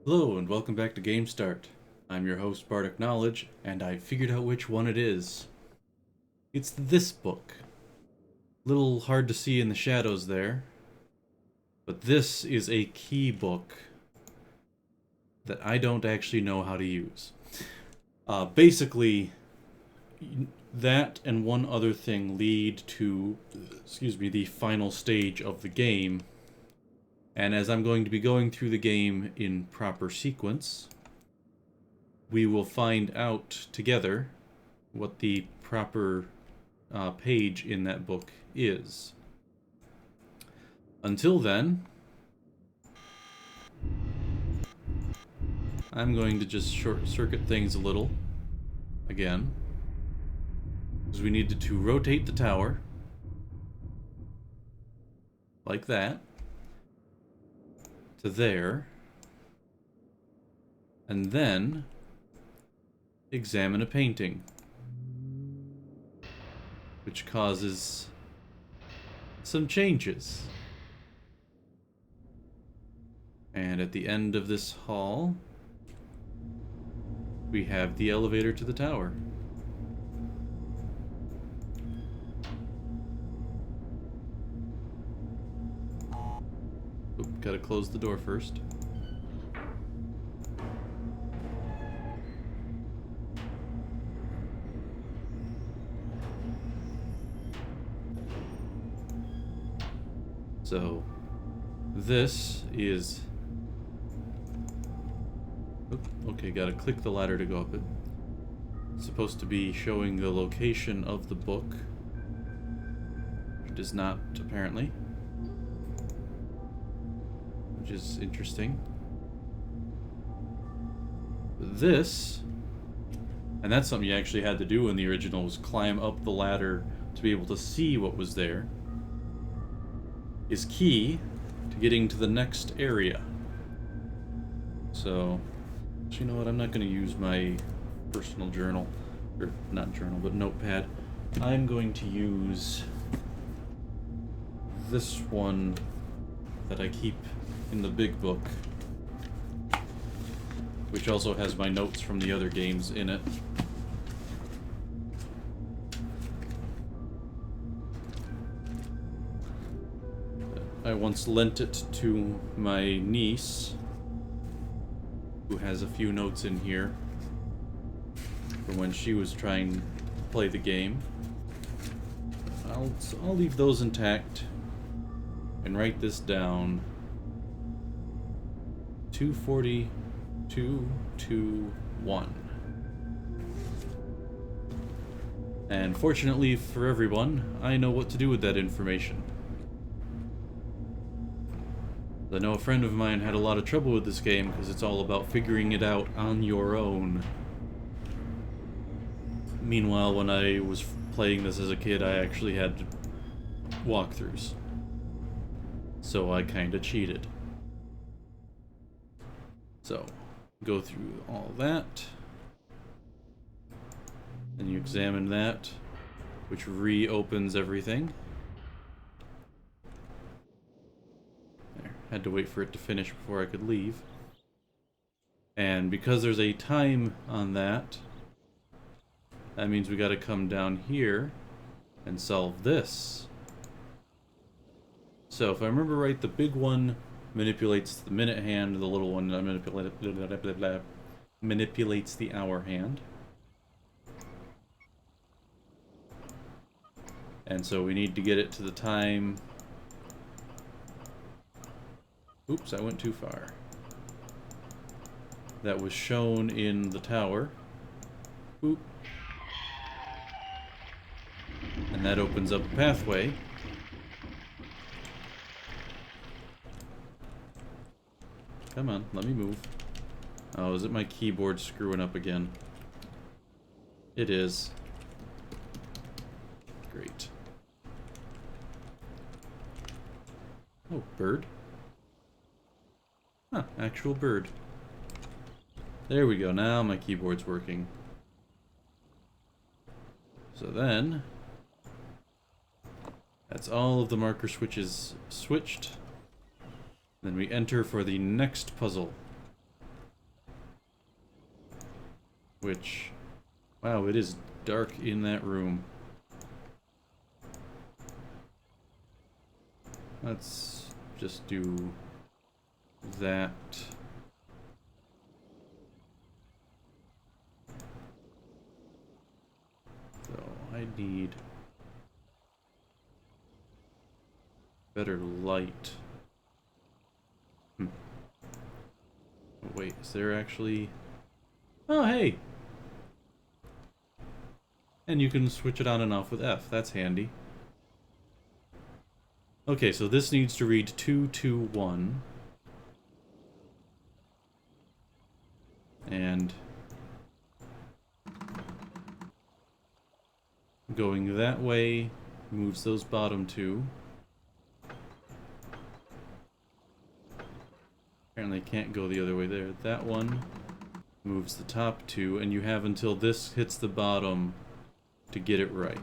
Hello and welcome back to Game Start. I'm your host Bardic Knowledge, and I figured out which one it is. It's this book. Little hard to see in the shadows there, but this is a key book that I don't actually know how to use. Basically, that and one other thing lead to, the final stage of the game. And as I'm going to be going through the game in proper sequence, we will find out together what the proper page in that book is. Until then, I'm going to just short circuit things a little, again, because we needed to rotate the tower, like that, to there, and then examine a painting, which causes some changes. And at the end of this hall, we have the elevator to the tower. Oop, gotta close the door first. So, this is... Okay, gotta click the ladder to go up it. It's supposed to be showing the location of the book. It does not, apparently. Which is interesting. This, and that's something you actually had to do in the original, was climb up the ladder to be able to see what was there, is key to getting to the next area. So, you know what, I'm not going to use my personal journal, or not journal, but notepad. I'm going to use this one that I keep in the big book, which also has my notes from the other games in it. I once lent it to my niece, who has a few notes in here from when she was trying to play the game. I'll leave those intact and write this down. 24221. And fortunately for everyone, I know what to do with that information. I know a friend of mine had a lot of trouble with this game because it's all about figuring it out on your own. Meanwhile, when I was playing this as a kid, I actually had walkthroughs. So I kinda cheated. So, go through all that. Then you examine that, which reopens everything. There, had to wait for it to finish before I could leave. And because there's a time on that, that means we gotta come down here and solve this. So, if I remember right, the big one manipulates the minute hand, the little one manipulates the hour hand. And so we need to get it to the time. Oops, I went too far. That was shown in the tower. Oop. And that opens up a pathway. Come on, let me move. Oh, is it my keyboard screwing up again? It is. Great. Oh, bird. Huh, actual bird. There we go, now my keyboard's working. So then, that's all of the marker switches switched. Then we enter for the next puzzle. Which, wow, it is dark in that room. Let's just do that. So I need better light. Oh, wait, is there actually... Oh, hey! And you can switch it on and off with F. That's handy. Okay, so this needs to read 221. And going that way moves those bottom two. Apparently can't go the other way there. That one moves the top two, and you have until this hits the bottom to get it right.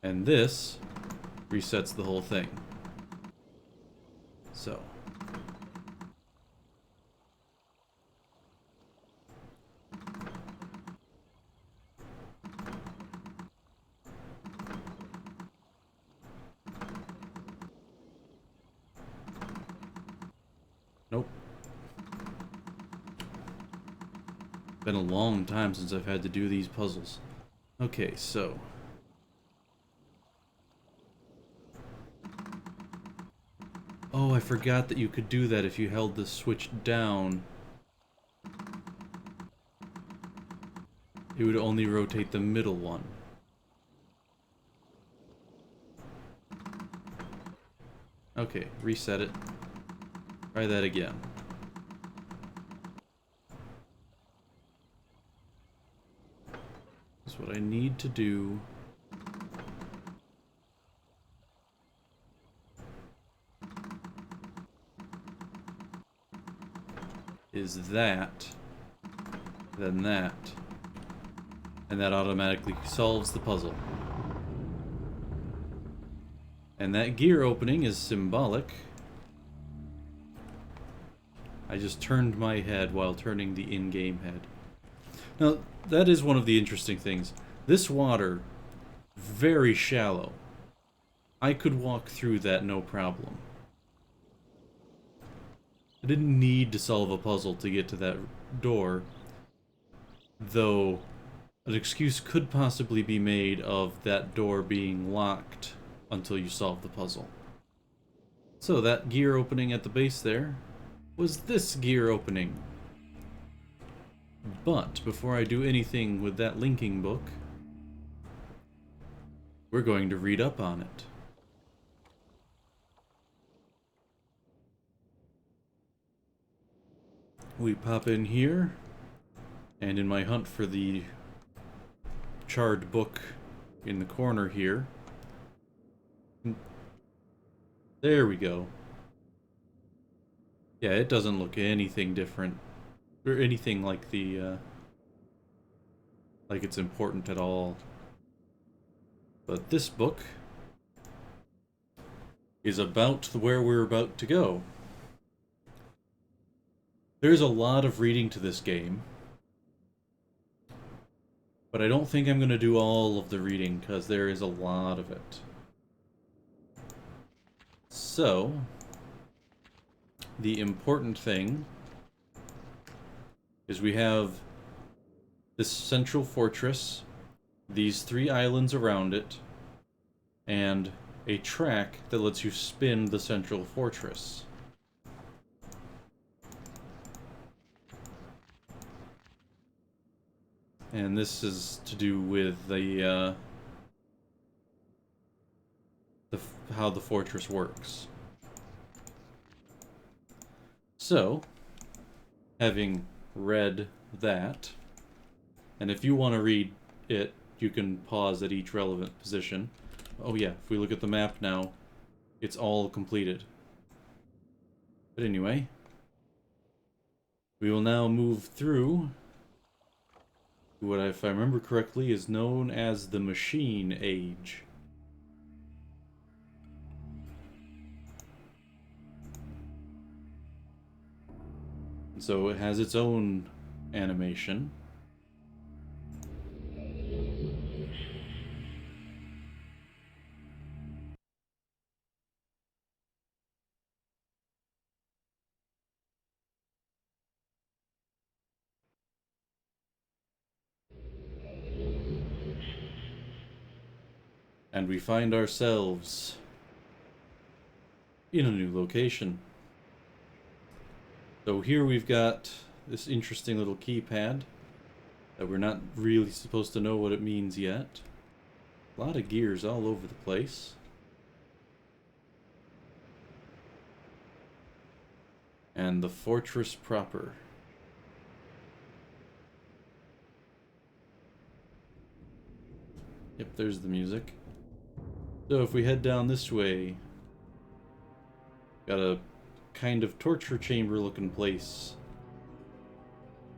And this resets the whole thing. So. Nope. Been a long time since I've had to do these puzzles. Okay, so. Oh, I forgot that you could do that if you held the switch down. It would only rotate the middle one. Okay, reset it. Try that again. That's what I need to do. Is that, then that, and that automatically solves the puzzle. And that gear opening is symbolic. I just turned my head while turning the in-game head. Now, that is one of the interesting things. This water, very shallow. I could walk through that no problem. I didn't need to solve a puzzle to get to that door, though an excuse could possibly be made of that door being locked until you solve the puzzle. So that gear opening at the base there was this gear opening. But before I do anything with that linking book, we're going to read up on it. We pop in here, and in my hunt for the charred book in the corner here, there we go. Yeah, it doesn't look anything different, or anything like the, like it's important at all. But this book is about where we're about to go. There's a lot of reading to this game, but I don't think I'm going to do all of the reading because there is a lot of it. So, the important thing is we have this central fortress, these 3 islands around it, and a track that lets you spin the central fortress. And this is to do with the how the fortress works. So, having read that, and if you want to read it, you can pause at each relevant position. Oh yeah, if we look at the map now, it's all completed. But anyway, we will now move through what, if I remember correctly, is known as the Machine Age. So it has its own animation. And we find ourselves in a new location. So here we've got this interesting little keypad that we're not really supposed to know what it means yet. A lot of gears all over the place. And the fortress proper. Yep, there's the music. So if we head down this way, got a kind of torture chamber looking place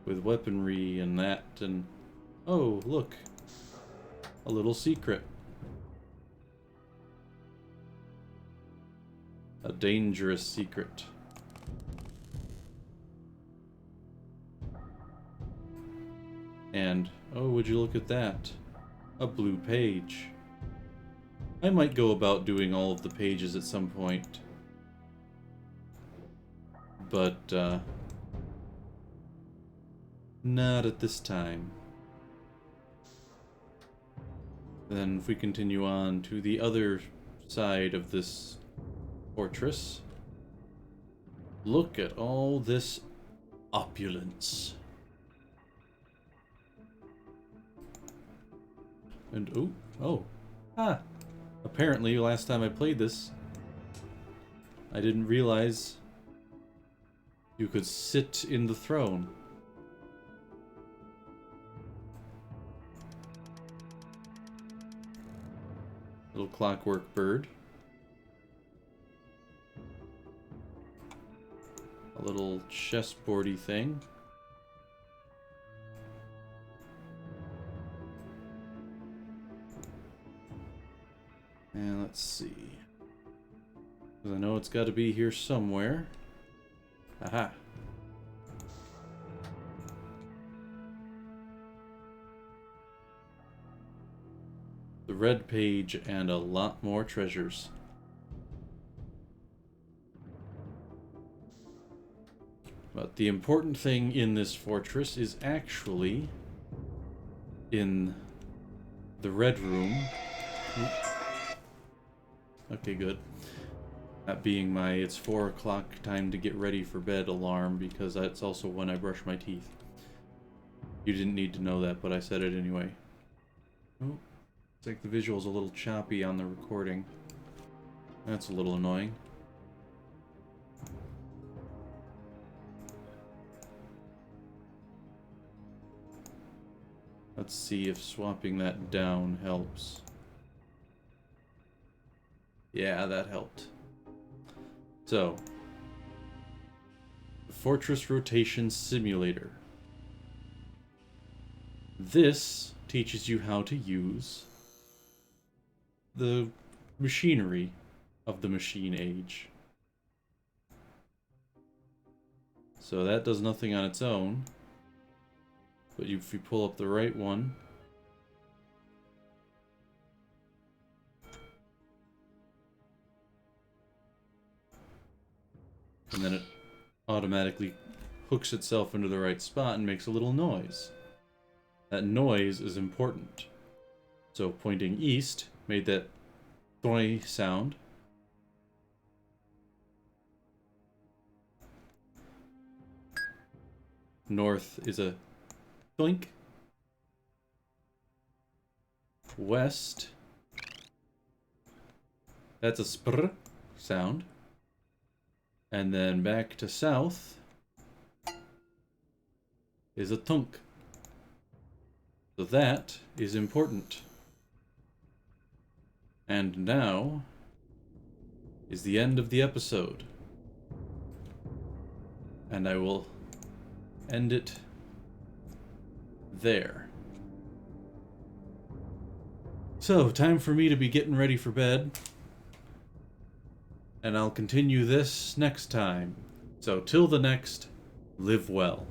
with weaponry and that, and oh, look, a little secret. A dangerous secret. And oh, would you look at that? A blue page. I might go about doing all of the pages at some point. But, not at this time. Then if we continue on to the other side of this fortress, look at all this opulence. And apparently last time I played this, I didn't realize you could sit in the throne. Little clockwork bird. A little chessboardy thing. And let's see. Because I know it's got to be here somewhere. Aha. The red page and a lot more treasures. But the important thing in this fortress is actually in the red room. Okay, good. That being my it's 4 o'clock time to get ready for bed alarm, because that's also when I brush my teeth. You didn't need to know that, but I said it anyway. Oh, it's like the visual's a little choppy on the recording. That's a little annoying. Let's see if swapping that down helps. Yeah, that helped. So, the Fortress Rotation Simulator. This teaches you how to use the machinery of the machine age. So that does nothing on its own, but if you pull up the right one, and then it automatically hooks itself into the right spot and makes a little noise. That noise is important. So pointing east made that thoi sound. North is a doink. West, that's a spr sound. And then back to south is a tunk. So that is important. And now is the end of the episode. And I will end it there. So, time for me to be getting ready for bed. And I'll continue this next time. So, till the next live well.